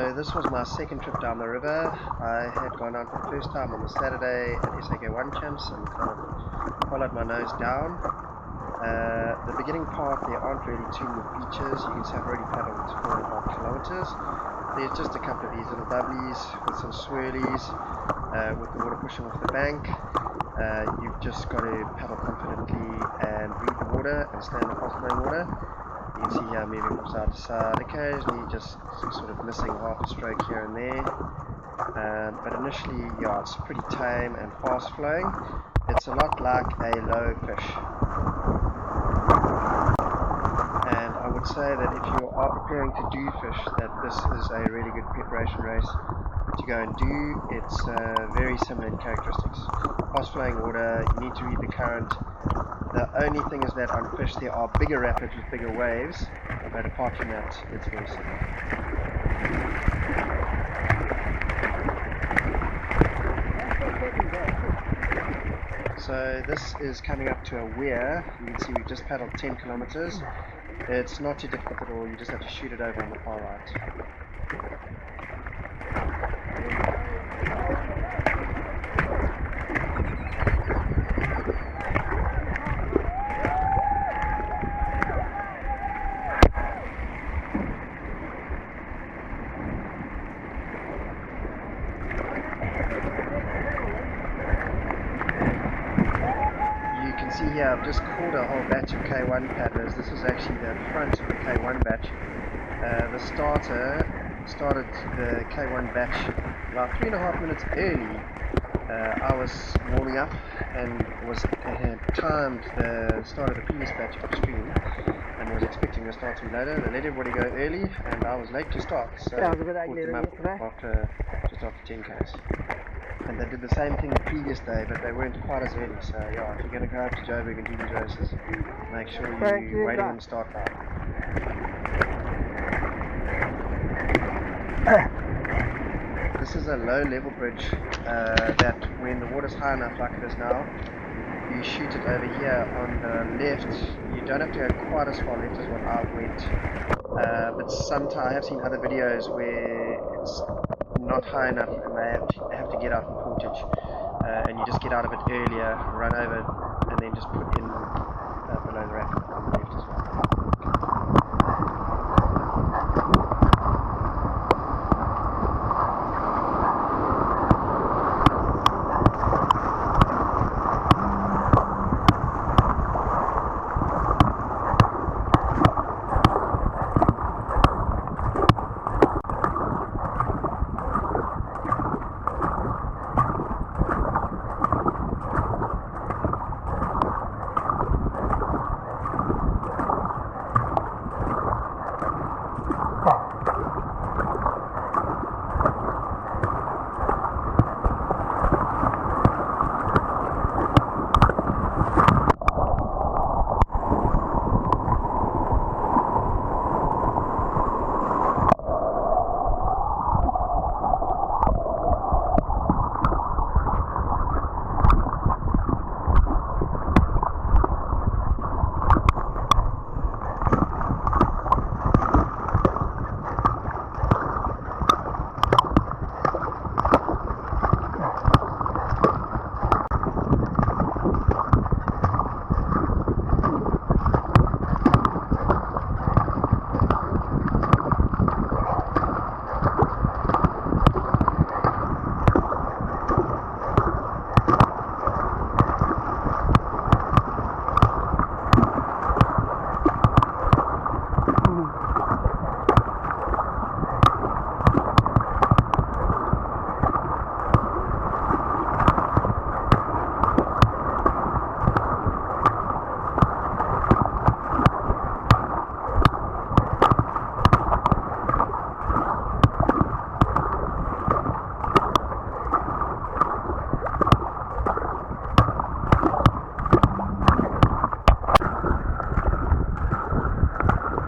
So this was my second trip down the river. I had gone down for the first time on the Saturday at SAK1 champs and kind of followed my nose down. The beginning part, there aren't really too many features. You can see I've already paddled 4.5 kilometers. There's just a couple of these little bubblies with some swirlies, with the water pushing off the bank. You've just got to paddle confidently and read the water and stay in the fast flowing water. You can see here I'm moving from side to side, occasionally just sort of missing half a stroke here and there. But initially, yeah, it's pretty tame and fast flowing. It's a lot like a low fish. And I would say that if you are preparing to do fish, that this is a really good preparation race to go and do. It's very similar in characteristics. Fast flowing water, you need to read the current. The only thing is that on fish there are bigger rapids with bigger waves, but apart from that, it's very similar. So this is coming up to a weir. You can see we've just paddled 10 kilometers. It's not too difficult at all, you just have to shoot it over on the far right. See here, I've just caught a whole batch of K1 paddlers. This was actually the front of the K1 batch. The starter started the K1 batch about 3.5 minutes early. I was warming up and had timed the start of the previous batch upstream and was expecting the start to be later. They let everybody go early and I was late to start, so I caught them up just after 10 k's. And they did the same thing the previous day, but they weren't quite as early. So yeah, if you're going to go up to Joburg and do these races, make sure you're waiting on the start line. This is a low level bridge that when the water's high enough like it is now, you shoot it over here on the left. You don't have to go quite as far left as what I went, but sometimes I have seen other videos where it's not high enough and they have to get out in portage, and you just get out of it earlier, run over it, and then just put in below the rapid on the left as well.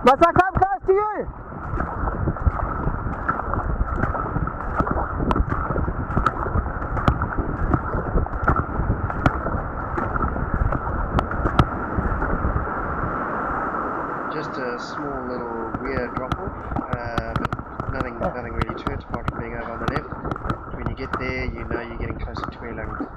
Must I come close to you? Just a small little weir drop off, but nothing nothing really to it apart from being over on the left. But when you get there, you know you're getting close to Tweeling.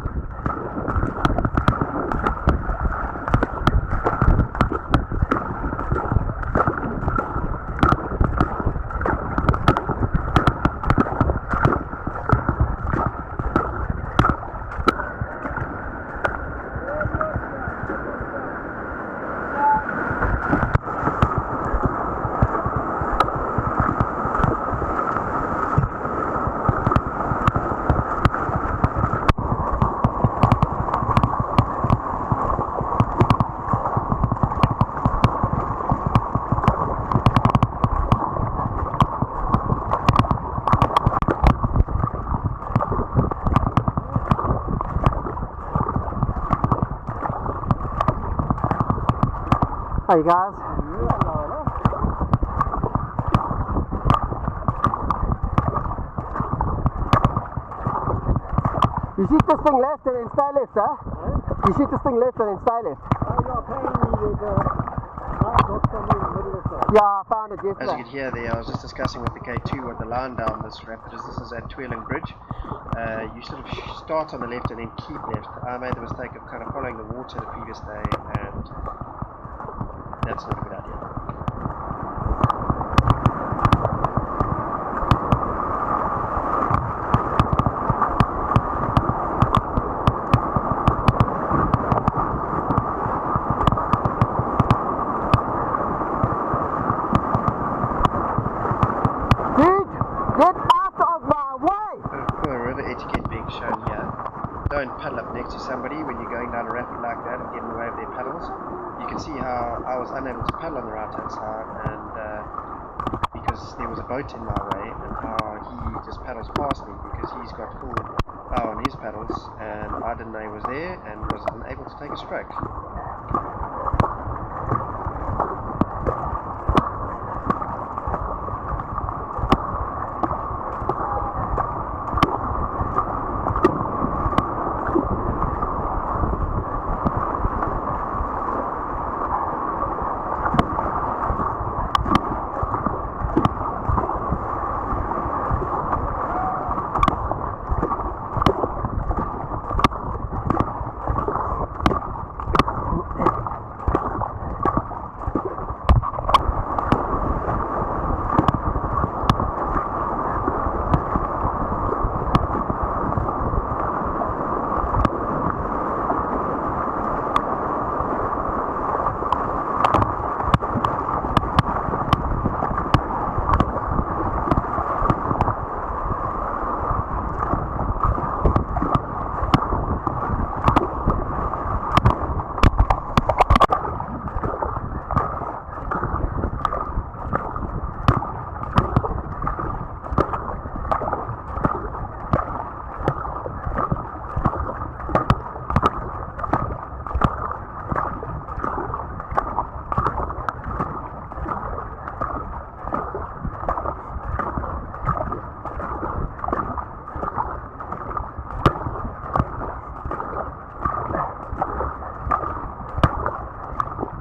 Hey guys. You shoot this thing left and then stay left, huh? You shoot this thing left and then stay left. Yeah, I found it yesterday. As you could hear there, I was just discussing with the K2 what the line down this rapid is. This is at Tweeling Bridge. You sort of start on the left and then keep left. I made the mistake of kind of following the water the previous day, and that's not a good idea. Dude, get out of my way! Bit of poor river etiquette being shown here. Don't paddle up next to somebody when you're going down a rapid like that and get in the way of their paddles. You can see how I was unable to paddle on the right hand side, and because there was a boat in my way, and how he just paddles past me because he's got full power on his paddles, and I didn't know he was there and was unable to take a stroke.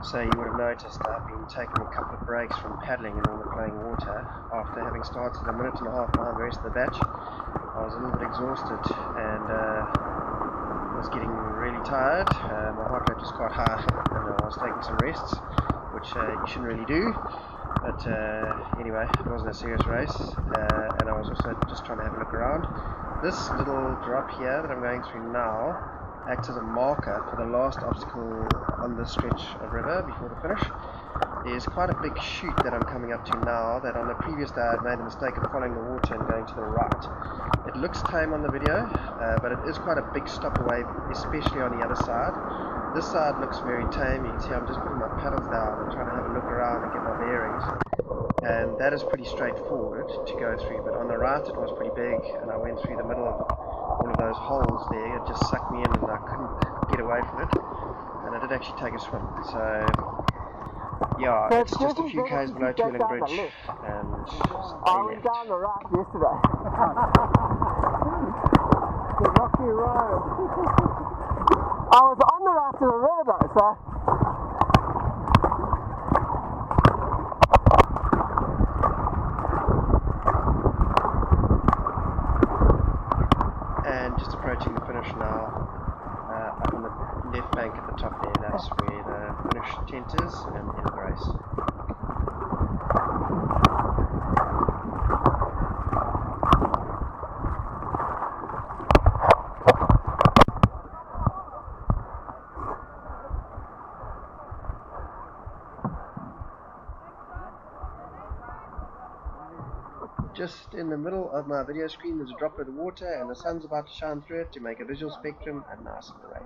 So you would have noticed I've been taking a couple of breaks from paddling in all the flowing water. After having started a minute and a half behind the rest of the batch, I was a little bit exhausted and was getting really tired. My heart rate was quite high and I was taking some rests, which you shouldn't really do. But anyway, it wasn't a serious race, and I was also just trying to have a look around. This little drop here that I'm going through now acts as a marker for the last obstacle on this stretch of river before the finish. There's quite a big chute that I'm coming up to now that on the previous day I'd made the mistake of following the water and going to the right. It looks tame on the video, but it is quite a big stop away, especially on the other side. This side looks very tame. You can see I'm just putting my paddles down and trying to have a look around and get my bearings. And that is pretty straightforward to go through, but on the right it was pretty big, and I went through the middle of all of those holes there. It just sucked me in and I couldn't get away from it, and I did actually take a swim. So yeah, it's just a few k's below Tweeling Bridge, and I went down the right yesterday. The rocky road. I was on the right to the river though, so Just in the middle of my video screen there's a droplet of water and the sun's about to shine through it to make a visual spectrum, and now it's in the rain.